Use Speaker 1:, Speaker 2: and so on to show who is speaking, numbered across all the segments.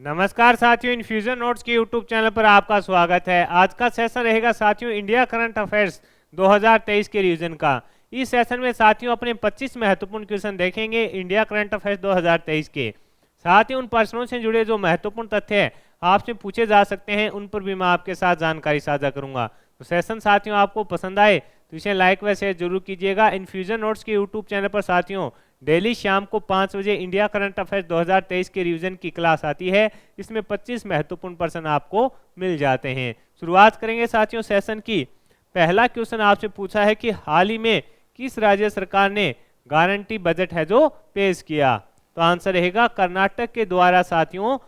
Speaker 1: नमस्कार साथियों, infusion notes के यूट्यूब चैनल पर आपका स्वागत है। आज का सेशन रहेगा साथियों इंडिया करंट अफेयर्स 2023 के रिवीजन का। इस सेशन में साथियों अपने 25 महत्वपूर्ण क्वेश्चन देखेंगे इंडिया करंट अफेयर्स 2023 के। साथ ही उन प्रश्नों से जुड़े जो महत्वपूर्ण तथ्य है आपसे पूछे जा सकते हैं, उन पर भी मैं आपके साथ जानकारी साझा करूंगा। तो सेशन साथियों आपको पसंद आए तो इसे लाइक व शेयर जरूर कीजिएगा। इन्फ्यूजन नोट्स के यूट्यूब चैनल पर साथियों डेली शाम को 5 बजे इंडिया करंट अफेयर्स 2023 के रिवीजन की क्लास आती है। इसमें 25 महत्वपूर्ण प्रश्न आपको मिल जाते हैं। शुरुआत करेंगे साथियों सेशन की। पहला क्वेश्चन आपसे पूछा है कि हाल ही में किस राज्य सरकार ने गारंटी बजट है जो पेश किया? तो आंसर रहेगा कर्नाटक के द्वारा साथियों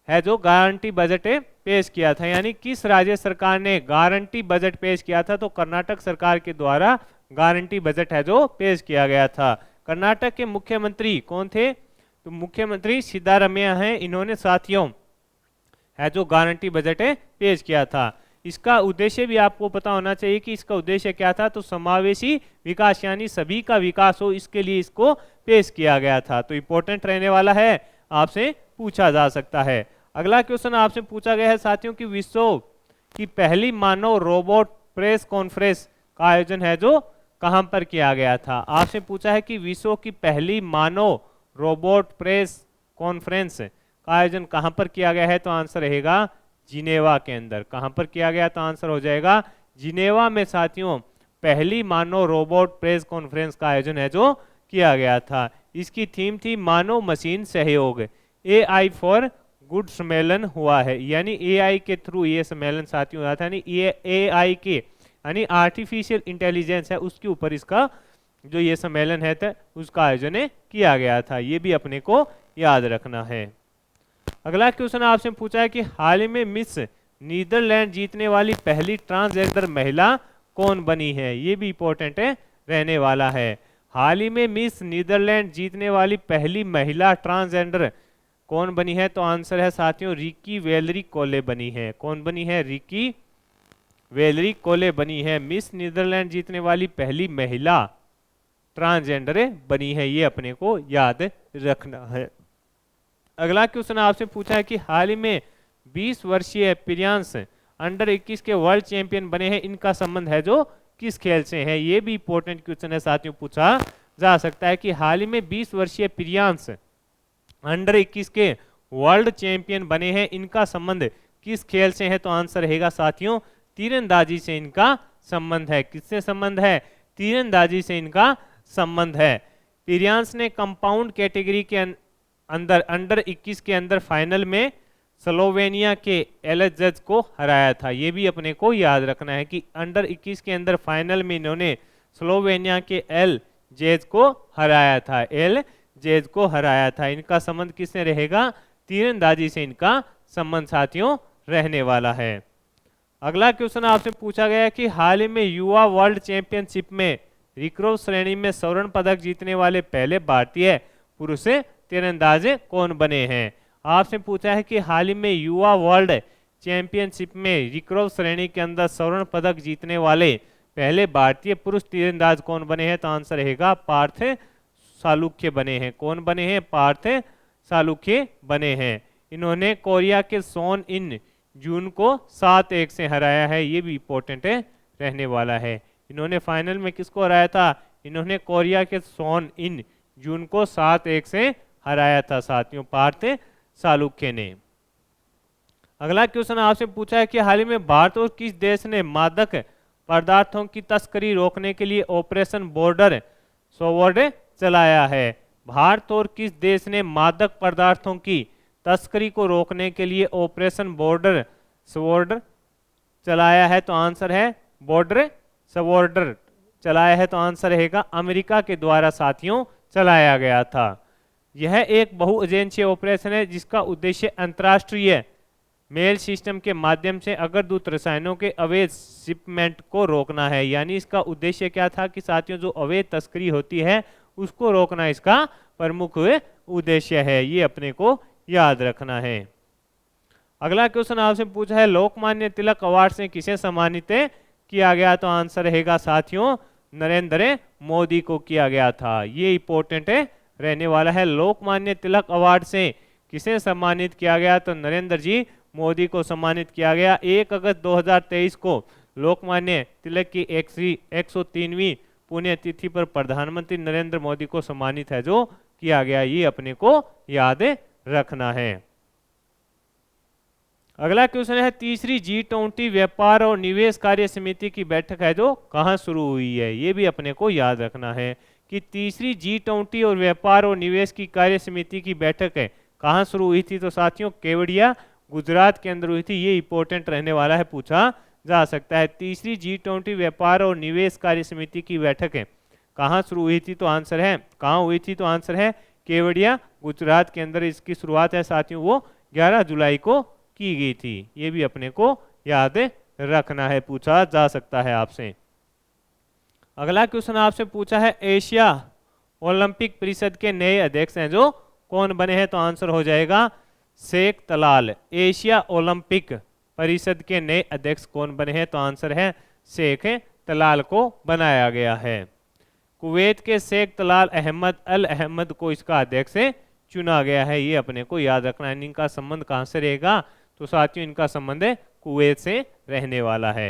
Speaker 1: है जो गारंटी बजट पेश किया था। यानी किस राज्य सरकार ने गारंटी बजट पेश किया था? तो कर्नाटक सरकार के द्वारा गारंटी बजट है जो पेश किया गया था। कर्नाटक के मुख्यमंत्री कौन थे? तो मुख्यमंत्री सिद्धारमैया हैं। इन्होंने साथियों है जो गारंटी बजट पेश किया था। इसका उद्देश्य भी आपको पता होना चाहिए कि इसका उद्देश्य क्या था। तो समावेशी विकास यानी सभी का विकास हो, इसके लिए इसको पेश किया गया था। तो इंपॉर्टेंट रहने वाला है, आपसे पूछा जा सकता है। अगला क्वेश्चन आपसे पूछा गया है साथियों कि विश्व की पहली मानव रोबोट प्रेस कॉन्फ्रेंस का आयोजन है जो कहां पर किया गया था? आपसे पूछा है कि विश्व की पहली मानव रोबोट प्रेस कॉन्फ्रेंस का आयोजन कहां पर किया गया है? तो आंसर रहेगा जिनेवा के अंदर। कहां पर किया गया? तो आंसर हो जाएगा जिनेवा में साथियों पहली मानव रोबोट प्रेस कॉन्फ्रेंस का आयोजन है जो किया गया था। इसकी थीम थी मानव मशीन सहयोग, AI फॉर गुड सम्मेलन हुआ है। यानी AI के थ्रू ये सम्मेलन साथियों हुआ था। यानी AI के यानी आर्टिफिशियल इंटेलिजेंस है उसके ऊपर इसका जो ये सम्मेलन है था उसका आयोजन किया गया था। ये भी अपने को याद रखना है। अगला क्वेश्चन आपसे पूछा है कि हाल ही में मिस नीदरलैंड जीतने वाली पहली ट्रांसजेंडर महिला कौन बनी है? ये भी इंपॉर्टेंट रहने वाला है। हाल ही में मिस नीदरलैंड जीतने वाली पहली महिला ट्रांसजेंडर कौन बनी है? तो आंसर है साथियों रिकी वेलरी कोले बनी है। कौन बनी है? रिकी वेलरी कोले बनी है। मिस नीदरलैंड जीतने वाली पहली महिला ट्रांसजेंडर बनी है। ये अपने को याद रखना है। अगला क्वेश्चन आपसे पूछा है कि हाल ही में 20 वर्षीय प्रियांश अंडर 21 के वर्ल्ड चैंपियन बने हैं। इनका संबंध है जो किस खेल से है? ये भी इंपॉर्टेंट क्वेश्चन है साथियों, पूछा जा सकता है कि हाल ही में 20 वर्षीय प्रियांश अंडर 21 के वर्ल्ड चैंपियन बने हैं। इनका संबंध किस खेल से है? तो आंसर रहेगा साथियों तीरंदाजी से इनका संबंध है। किससे संबंध है? तीरंदाजी से इनका संबंध है। प्रियांश ने कंपाउंड कैटेगरी के अंदर अंडर 21 के अंदर फाइनल में स्लोवेनिया के एलजेज को हराया था। ये भी अपने को याद रखना है कि अंडर 21 के अंदर फाइनल में इन्होंने स्लोवेनिया के एलजेज को हराया था। एलजेज को हराया था। इनका संबंध किससे रहेगा? तीरंदाजी से इनका संबंध साथियों रहने वाला है। अगला क्वेश्चन आपसे पूछा गया कि हाल ही में युवा वर्ल्ड चैंपियनशिप में रिकर्व श्रेणी में स्वर्ण पदक जीतने वाले पहले भारतीय पुरुष तीरंदाज कौन बने हैं? आपसे पूछा है कि हाल ही में युवा वर्ल्ड चैंपियनशिप में रिकर्व श्रेणी के अंदर स्वर्ण पदक जीतने वाले पहले भारतीय पुरुष तीरंदाज कौन बने हैं? तो आंसर रहेगा पार्थ सालुक्य बने हैं। कौन बने हैं? पार्थ सालुक्य बने हैं। इन्होंने कोरिया के सोन इन जून को 7-1 से हराया है। ये भी इंपॉर्टेंट रहने वाला है। इन्होंने फाइनल में किसको हराया था? इन्होंने कोरिया के सोन इन जून को 7-1 से हराया था साथियों पार्थ सालुक्य ने। अगला क्वेश्चन आपसे पूछा है कि हाल ही में भारत और किस देश ने मादक पदार्थों की तस्करी रोकने के लिए ऑपरेशन बॉर्डर स्वॉर्ड चलाया है? भारत और किस देश ने मादक पदार्थों की तस्करी को रोकने के लिए ऑपरेशन बॉर्डर स्वॉर्ड चलाया है? तो आंसर है बॉर्डर स्वॉर्ड चलाया है। तो आंसर रहेगा अमेरिका के द्वारा साथियों चलाया गया था। यह एक बहु एजेंसी ऑपरेशन है जिसका उद्देश्य अंतर्राष्ट्रीय मेल सिस्टम के माध्यम से अग्रदूत रसायनों के अवैध शिपमेंट को रोकना है। यानी इसका उद्देश्य क्या था कि साथियों जो अवैध तस्करी होती है उसको रोकना इसका प्रमुख उद्देश्य है। ये अपने को याद रखना है। अगला क्वेश्चन आपसे पूछा है लोकमान्य तिलक अवार्ड से किसे सम्मानित किया गया? तो आंसर रहेगा साथियों नरेंद्र मोदी को किया गया था। ये इंपॉर्टेंट रहने वाला है। लोकमान्य तिलक अवार्ड से किसे सम्मानित किया गया? तो नरेंद्र जी मोदी को सम्मानित किया गया। 1 अगस्त 2023 को लोकमान्य तिलक की 103वीं पुण्यतिथि पर प्रधानमंत्री नरेंद्र मोदी को सम्मानित है जो किया गया। ये अपने को याद रखना है। अगला क्वेश्चन है, तीसरी G20 व्यापार और निवेश कार्य समिति की बैठक है जो कहाँ शुरू हुई है? ये भी अपने को याद रखना है कि तीसरी G20 और व्यापार और निवेश की कार्य समिति की बैठक है कहाँ शुरू हुई थी? तो साथियों केवड़िया गुजरात के अंदर हुई थी। ये इंपॉर्टेंट रहने वाला है, पूछा जा सकता है। तीसरी G20 व्यापार और निवेश कार्य समिति की बैठक है कहाँ शुरू हुई थी? तो आंसर है कहाँ हुई थी? तो आंसर है केवड़िया गुजरात के अंदर इसकी शुरुआत है साथियों, वो 11 जुलाई को की गई थी। ये भी अपने को याद रखना है, पूछा जा सकता है आपसे। अगला क्वेश्चन आपसे पूछा है, एशिया ओलंपिक परिषद के नए अध्यक्ष हैं जो कौन बने हैं? तो आंसर हो जाएगा शेख तलाल। एशिया ओलंपिक परिषद के नए अध्यक्ष कौन बने हैं? तो आंसर है शेख तलाल को बनाया गया है। कुवैत के शेख तलाल अहमद अल अहमद को इसका अध्यक्ष चुना गया है। ये अपने को याद रखना है। इनका संबंध कहाँ से रहेगा? तो साथियों इनका संबंध कुवैत से रहने वाला है।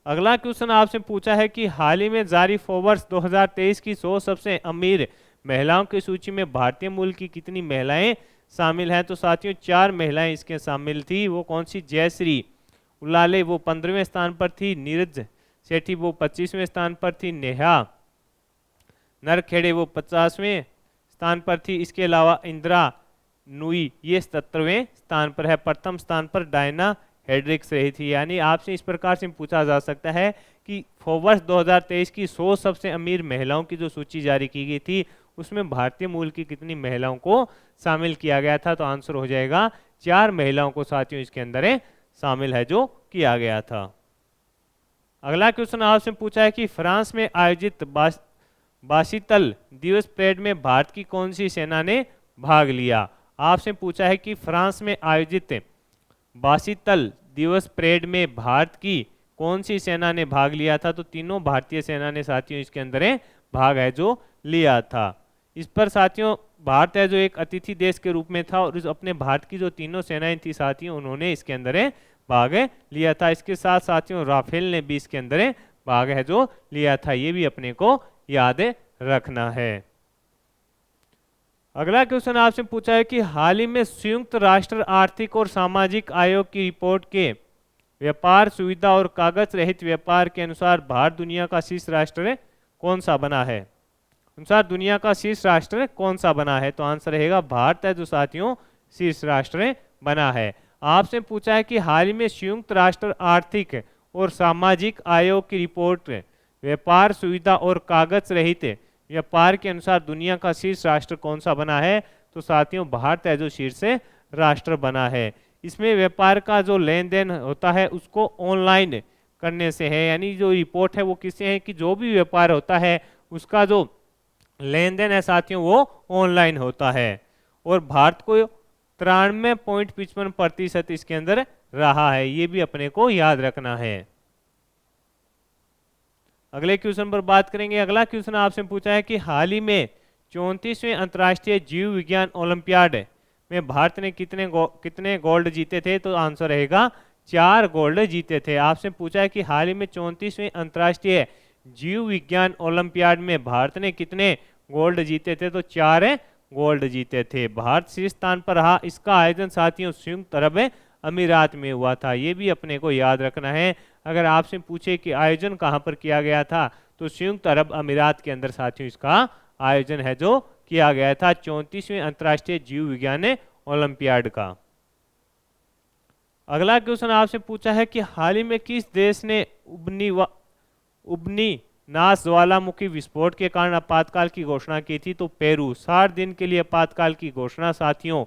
Speaker 1: अगला क्वेश्चन आपसे पूछा है कि हाल ही में जारी फोर्ब्स 2023 की 100 सबसे अमीर महिलाओं की सूची में भारतीय मूल की कितनी महिलाएं शामिल हैं? तो साथियों 4 महिलाएं इसके शामिल थी। वो कौन सी? जयश्री उलाले वो 15वें स्थान पर थी, नीरज सेठी वो 25वें स्थान पर थी, नेहा नरखेड़े वो 50वें स्थान पर थी। इसके अलावा इंदिरा नुई ये 77वें स्थान पर है। प्रथम स्थान पर डायना हेड्रिक्स रही थी। यानी आपसे इस प्रकार से पूछा जा सकता है कि फोर्ब्स 2023 की 100 सबसे अमीर महिलाओं की जो सूची जारी की गई थी उसमें भारतीय मूल की कितनी महिलाओं को शामिल किया गया था? तो आंसर हो जाएगा 4 महिलाओं को साथियों इसके अंदर शामिल है जो किया गया था। अगला क्वेश्चन आपसे पूछा है कि फ्रांस में आयोजित बासितल दिवस परेड में भारत की कौन सी सेना ने भाग लिया? आपसे पूछा है कि फ्रांस में आयोजित बासितल दिवस परेड में भारत की कौन सी सेना ने भाग लिया था? तो तीनों भारतीय सेना ने साथियों इसके अंदर भाग है जो लिया था। इस पर साथियों भारत है जो एक अतिथि देश के रूप में था और अपने भारत की जो तीनों सेनाएं थी साथियों उन्होंने इसके अंदर भाग लिया था। इसके साथ साथियों राफेल ने भी इसके अंदर भाग है जो लिया था। ये भी अपने को याद रखना है। अगला क्वेश्चन आपसे पूछा है कि हाल ही में संयुक्त राष्ट्र आर्थिक और सामाजिक आयोग की रिपोर्ट के व्यापार सुविधा और कागज रहित व्यापार के अनुसार भारत दुनिया का शीर्ष राष्ट्र कौन सा बना है? अनुसार दुनिया का शीर्ष राष्ट्र कौन सा बना है? तो आंसर रहेगा भारत है जो साथियों शीर्ष राष्ट्र बना है। आपसे पूछा है कि हाल ही में संयुक्त राष्ट्र आर्थिक और सामाजिक आयोग की रिपोर्ट व्यापार सुविधा और कागज रहित व्यापार के अनुसार दुनिया का शीर्ष राष्ट्र कौन सा बना है? तो साथियों भारत है जो शीर्ष राष्ट्र बना है। इसमें व्यापार का जो लेन देन होता है उसको ऑनलाइन करने से है। यानी जो रिपोर्ट है वो किससे है कि जो भी व्यापार होता है उसका जो लेन देन है साथियों वो ऑनलाइन होता है। और भारत को 93.55% इसके अंदर रहा है। ये भी अपने को याद रखना है। अगले क्वेश्चन पर बात करेंगे। अगला क्वेश्चन आपसे पूछा है कि हाल ही में 34वें अंतर्राष्ट्रीय जीव विज्ञान ओलंपियाड में भारत ने कितने गोल्ड जीते थे? तो आंसर रहेगा 4 गोल्ड जीते थे। आपसे पूछा है कि हाल ही में 34वें अंतर्राष्ट्रीय जीव विज्ञान ओलंपियाड में भारत ने कितने गोल्ड जीते थे? तो 4 गोल्ड जीते थे। भारत शीर्ष स्थान पर रहा। इसका आयोजन साथियों संयुक्त अरब अमीरात में हुआ था। ये भी अपने को याद रखना है। अगर आपसे पूछे कि आयोजन कहाँ पर किया गया था तो संयुक्त अरब अमीरात के अंदर साथियों इसका आयोजन है जो किया गया था 34वें अंतर्राष्ट्रीय जीव विज्ञान ओलंपियाड का। अगला क्वेश्चन आपसे पूछा है कि हाल ही में किस देश ने उबनी नाश ज्वालामुखी विस्फोट के कारण आपातकाल की घोषणा की थी? तो पेरू। 60 दिन के लिए आपातकाल की घोषणा साथियों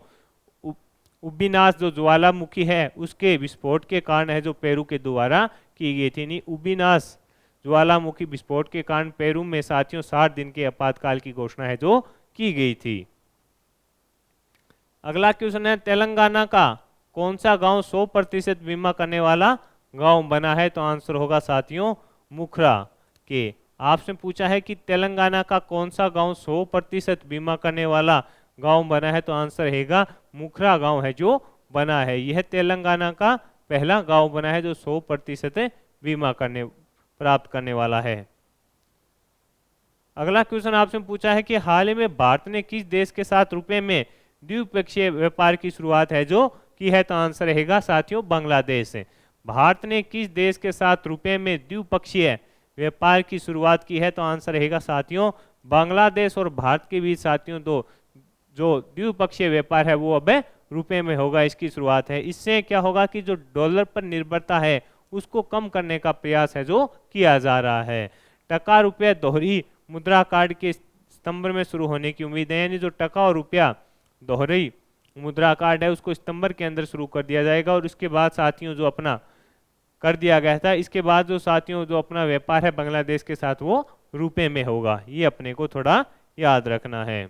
Speaker 1: उबिनास जो ज्वालामुखी है उसके विस्फोट के कारण है जो पेरू के द्वारा की गई थी। नहीं उबिनास ज्वालामुखी विस्फोट के कारण पेरू में साथियों 60 दिन के आपातकाल की घोषणा है जो की गई थी। अगला क्वेश्चन है तेलंगाना का कौन सा गांव 100% बीमा करने वाला गांव बना है? तो आंसर होगा साथियों मुखरा के। आपसे पूछा है कि तेलंगाना का कौन सा गांव 100% बीमा करने वाला गांव बना है? तो आंसर रहेगा मुखरा गांव है जो बना है। यह तेलंगाना का पहला गांव बना है जो 100% बीमा प्राप्त करने वाला है। अगला क्वेश्चन आपसे पूछा है कि हाल ही में भारत ने किस देश के साथ रुपए में द्विपक्षीय व्यापार की शुरुआत है जो की है? तो आंसर रहेगा साथियों बांग्लादेश। भारत ने किस देश के साथ रुपए में द्विपक्षीय व्यापार की शुरुआत की है? तो आंसर रहेगा साथियों बांग्लादेश और भारत के बीच साथियों दो जो द्विपक्षीय व्यापार है वो अब रुपए में होगा, इसकी शुरुआत है। इससे क्या होगा कि जो डॉलर पर निर्भरता है उसको कम करने का प्रयास है जो किया जा रहा है। टका रुपया दोहरी मुद्रा कार्ड के सितंबर में शुरू होने की उम्मीद है, यानी जो टका और रुपया दोहरी मुद्रा कार्ड है उसको सितंबर के अंदर शुरू कर दिया जाएगा। और उसके बाद साथियों जो अपना कर दिया गया था, इसके बाद जो साथियों जो अपना व्यापार है बांग्लादेश के साथ वो रुपए में होगा, ये अपने को थोड़ा याद रखना है।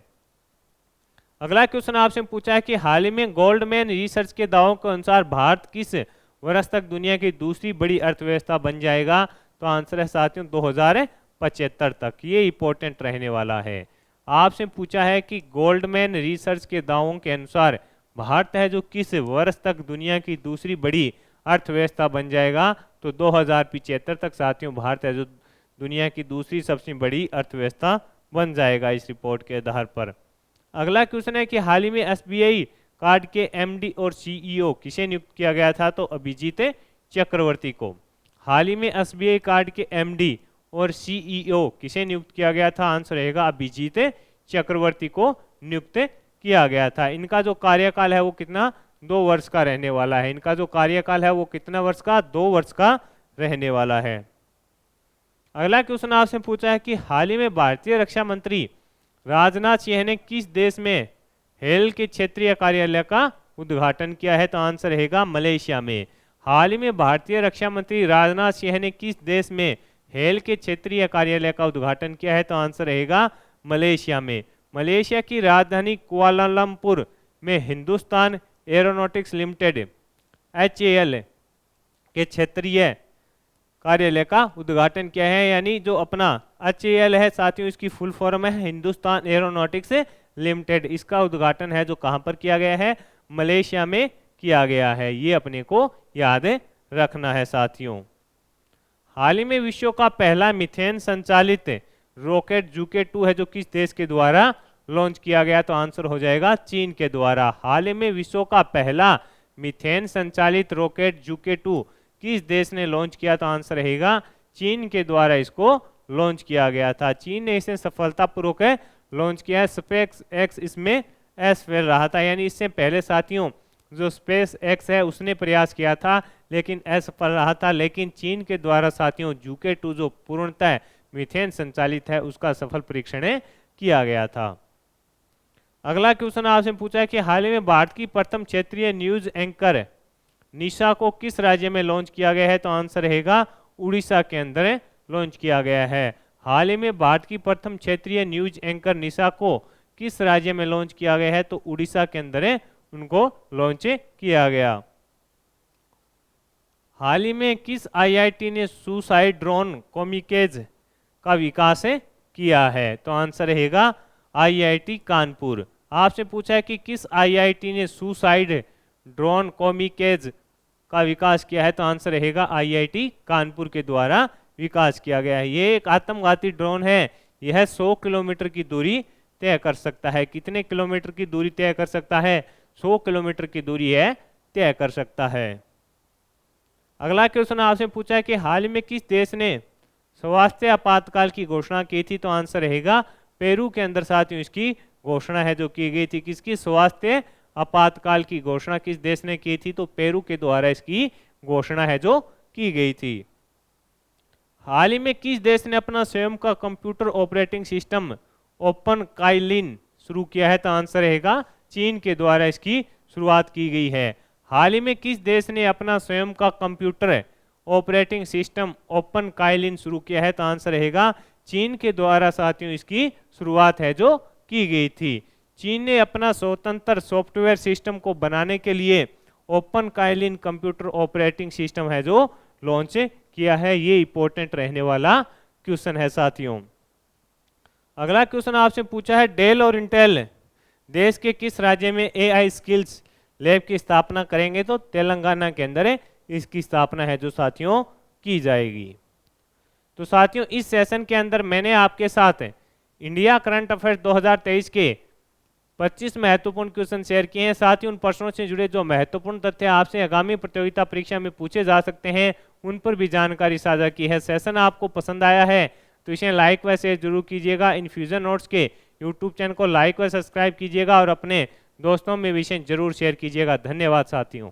Speaker 1: अगला क्वेश्चन आपसे पूछा है कि हाल ही में गोल्डमैन रिसर्च के दावों के अनुसार भारत किस वर्ष तक दुनिया की दूसरी बड़ी अर्थव्यवस्था बन जाएगा? तो आंसर है साथियों 2075 तक। ये इंपॉर्टेंट रहने वाला है। आपसे पूछा है कि गोल्डमैन रिसर्च के दावों के अनुसार भारत है जो किस वर्ष तक दुनिया की दूसरी बड़ी अर्थव्यवस्था बन जाएगा? तो 2075 तक साथियों भारत है जो दुनिया की दूसरी सबसे बड़ी अर्थव्यवस्था बन जाएगा इस रिपोर्ट के आधार पर। अगला क्वेश्चन है कि हाल ही में एसबीआई कार्ड के एमडी और सीईओ किसे नियुक्त किया गया था? तो अभिजीत चक्रवर्ती को। हाल ही में एसबीआई कार्ड के एमडी और सीईओ किसे नियुक्त किया गया था? आंसर रहेगा अभिजीत चक्रवर्ती को नियुक्त किया गया था। इनका जो कार्यकाल है वो कितना 2 वर्ष का रहने वाला है। इनका जो कार्यकाल है वो कितना वर्ष का 2 वर्ष का रहने वाला है। अगला क्वेश्चन आपसे पूछा है कि हाल ही में भारतीय रक्षा मंत्री राजनाथ सिंह ने किस देश में हेल के क्षेत्रीय कार्यालय का उद्घाटन किया है? तो आंसर रहेगा मलेशिया में। हाल ही में भारतीय रक्षा मंत्री राजनाथ सिंह ने किस देश में हेल के क्षेत्रीय कार्यालय का उद्घाटन किया है? तो आंसर रहेगा मलेशिया में। मलेशिया की राजधानी कुआलालंपुर में हिंदुस्तान एरोनॉटिक्स लिमिटेड HAL के क्षेत्रीय कार्यालय का उद्घाटन किया है। यानी जो अपना HAL है साथियों इसकी फुल फॉर्म है हिंदुस्तान एरोनॉटिक्स लिमिटेड। इसका उद्घाटन है जो कहां पर किया गया है? मलेशिया में किया गया है। ये अपने को याद रखना है साथियों। हाल ही में विश्व का पहला मीथेन संचालित रॉकेट जुके 2 है जो किस देश के द्वारा लॉन्च किया गया? तो आंसर हो जाएगा चीन के द्वारा। हाल ही में विश्व का पहला मीथेन संचालित रॉकेट जुके 2 किस देश ने लॉन्च किया? तो आंसर रहेगा चीन के द्वारा इसको लॉन्च किया गया था। चीन ने इसे सफलतापूर्वक लॉन्च किया है। स्पेस एक्स इसमें असफल रहा था, यानी इससे पहले साथियों जो स्पेस एक्स है उसने प्रयास किया था लेकिन असफल रहा था। लेकिन चीन के द्वारा साथियों जुके 2 जो पूर्णतः मीथेन संचालित है उसका सफल परीक्षण किया गया था। अगला क्वेश्चन आपसे पूछा है कि हाल ही में भारत की प्रथम क्षेत्रीय न्यूज एंकर निशा को किस राज्य में लॉन्च किया गया है? तो आंसर रहेगा उड़ीसा के अंदर लॉन्च किया गया है। हाल ही में भारत की प्रथम क्षेत्रीय न्यूज एंकर निशा को किस राज्य में लॉन्च किया गया है? तो उड़ीसा के अंदर उनको लॉन्च किया गया। हाल ही में किस आईआईटी ने सुसाइड ड्रोन कॉमिकेज का विकास किया है? तो आंसर रहेगा आईआईटी कानपुर। आपसे पूछा है कि किस आईआईटी ने सुसाइड ड्रोन कॉमिकेज का विकास किया है? तो आंसर रहेगा आईआईटी कानपुर के द्वारा विकास किया गया है। ये एक आत्मघाती ड्रोन है। यह 100 किलोमीटर की दूरी तय कर सकता है। कितने किलोमीटर की दूरी तय कर सकता है? 100 किलोमीटर की दूरी है तय कर सकता है। अगला क्वेश्चन आपसे पूछा है कि हाल ही में किस देश ने स्वास्थ्य आपातकाल की घोषणा की थी? तो आंसर रहेगा पेरू के अंदर साथियों इसकी घोषणा है जो की गई थी। किसकी स्वास्थ्य आपातकाल की घोषणा किस देश ने की थी? तो पेरू के द्वारा इसकी घोषणा है जो की गई थी। हाल ही में किस देश ने अपना स्वयं का computer operating system open Kaelin शुरू किया है? तो आंसर रहेगा चीन के द्वारा इसकी शुरुआत की गई है। हाल ही में किस देश ने अपना स्वयं का computer operating system open Kaelin शुरू किया है? तो आंसर रहेगा चीन के द्वारा साथियों इसकी शुरुआत है जो की गई थी। चीन ने अपना स्वतंत्र सॉफ्टवेयर सिस्टम को बनाने के लिए open Kaelin computer operating system है जो लॉन्च किया है। ये इंपॉर्टेंट रहने वाला क्वेश्चन है साथियों। अगला क्वेश्चन आपसे पूछा है डेल और इंटेल देश के किस राज्य में एआई स्किल्स लैब की स्थापना करेंगे? तो तेलंगाना के अंदर इसकी स्थापना है जो साथियों की जाएगी। तो साथियों इस सेशन के अंदर मैंने आपके साथ इंडिया करंट अफेयर्स 2023 के 25 महत्वपूर्ण क्वेश्चन शेयर किए हैं। साथ ही उन प्रश्नों से जुड़े जो महत्वपूर्ण तथ्य आपसे आगामी प्रतियोगिता परीक्षा में पूछे जा सकते हैं उन पर भी जानकारी साझा की है। सेशन आपको पसंद आया है तो इसे लाइक व शेयर जरूर कीजिएगा। इन्फ्यूजन नोट्स के यूट्यूब चैनल को लाइक व सब्सक्राइब कीजिएगा और अपने दोस्तों में भी इसे जरूर शेयर कीजिएगा। धन्यवाद साथियों।